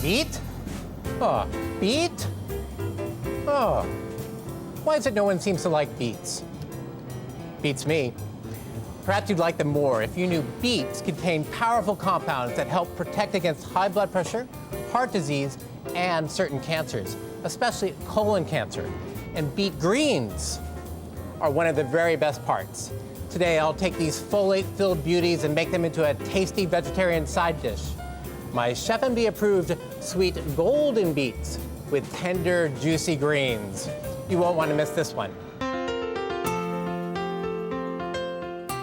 Beet? Oh, beet? Oh, why is it no one seems to like beets? Beats me. Perhaps you'd like them more if you knew beets contain powerful compounds that help protect against high blood pressure, heart disease, and certain cancers, especially colon cancer. And beet greens are one of the very best parts. Today, I'll take these folate-filled beauties and make them into a tasty vegetarian side dish. My ChefMD approved sweet golden beets with tender, juicy greens. You won't want to miss this one.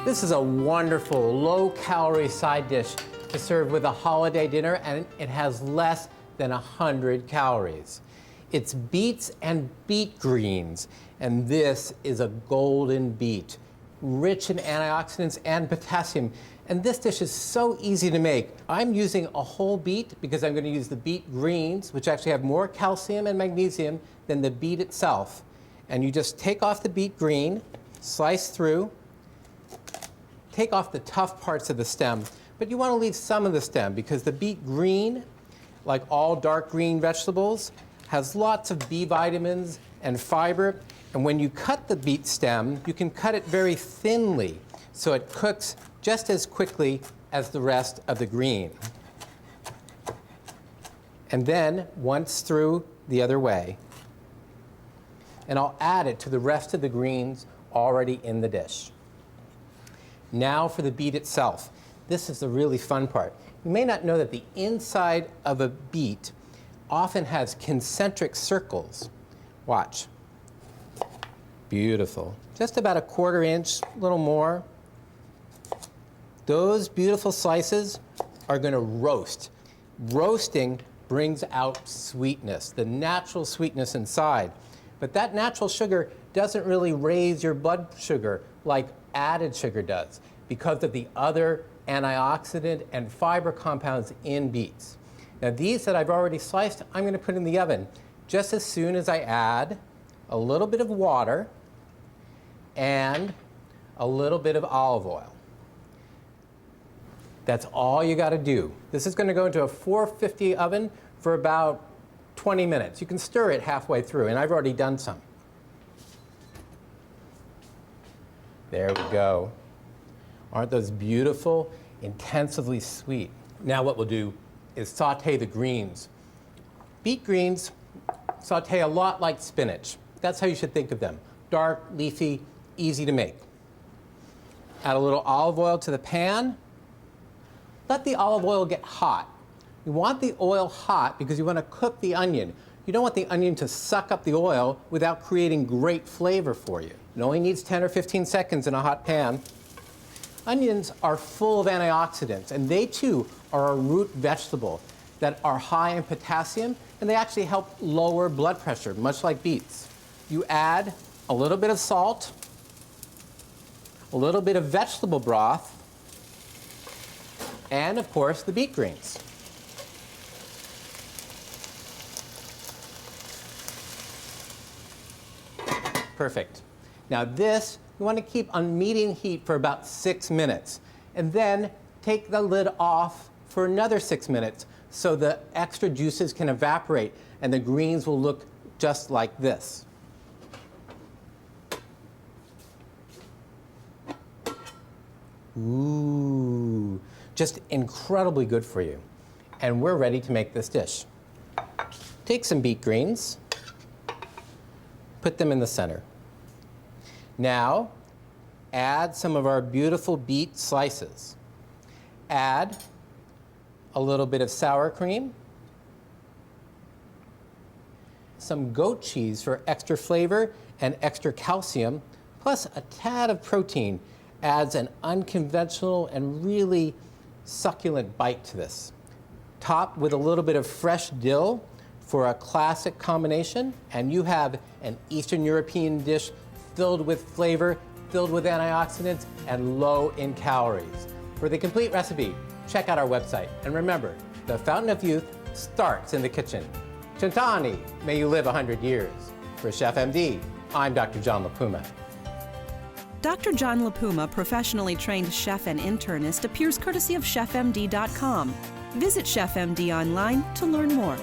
This is a wonderful, low-calorie side dish to serve with a holiday dinner, and it has less than 100 calories. It's beets and beet greens, and this is a golden beet, rich in antioxidants and potassium. And this dish is so easy to make. I'm using a whole beet because I'm going to use the beet greens, which actually have more calcium and magnesium than the beet itself. And you just take off the beet green, slice through, take off the tough parts of the stem, but you want to leave some of the stem because the beet green, like all dark green vegetables, has lots of B vitamins and fiber. And when you cut the beet stem, you can cut it very thinly so it cooks just as quickly as the rest of the green. And then once through the other way. And I'll add it to the rest of the greens already in the dish. Now for the beet itself. This is the really fun part. You may not know that the inside of a beet often has concentric circles. Watch. Beautiful. Just about a 1/4 inch, a little more. Those beautiful slices are going to roast. Roasting brings out sweetness, the natural sweetness inside. But that natural sugar doesn't really raise your blood sugar like added sugar does because of the other antioxidant and fiber compounds in beets. Now these that I've already sliced, I'm going to put in the oven just as soon as I add a little bit of water and a little bit of olive oil. That's all you got to do. This is going to go into a 450 oven for about 20 minutes. You can stir it halfway through, and I've already done some. There we go. Aren't those beautiful, intensively sweet? Now what we'll do is saute the greens. Beet greens saute a lot like spinach. That's how you should think of them. Dark, leafy, easy to make. Add a little olive oil to the pan. Let the olive oil get hot. You want the oil hot because you want to cook the onion. You don't want the onion to suck up the oil without creating great flavor for you. It only needs 10 or 15 seconds in a hot pan. Onions are full of antioxidants, and they too are a root vegetable that are high in potassium, and they actually help lower blood pressure, much like beets. You add a little bit of salt, a little bit of vegetable broth, and of course the beet greens. Perfect. Now this, you want to keep on medium heat for about 6 minutes, and then take the lid off for another 6 minutes so the extra juices can evaporate and the greens will look just like this. Ooh, just incredibly good for you. And we're ready to make this dish. Take some beet greens, put them in the center. Now, add some of our beautiful beet slices. Add a little bit of sour cream, some goat cheese for extra flavor and extra calcium, plus a tad of protein adds an unconventional and really succulent bite to this. Top with a little bit of fresh dill for a classic combination, and you have an Eastern European dish filled with flavor, filled with antioxidants, and low in calories. For the complete recipe, check out our website. And remember, the fountain of youth starts in the kitchen. Chantani, may you live 100 years. For ChefMD, I'm Dr. John LaPuma. Dr. John LaPuma, professionally trained chef and internist, appears courtesy of ChefMD.com. Visit ChefMD online to learn more.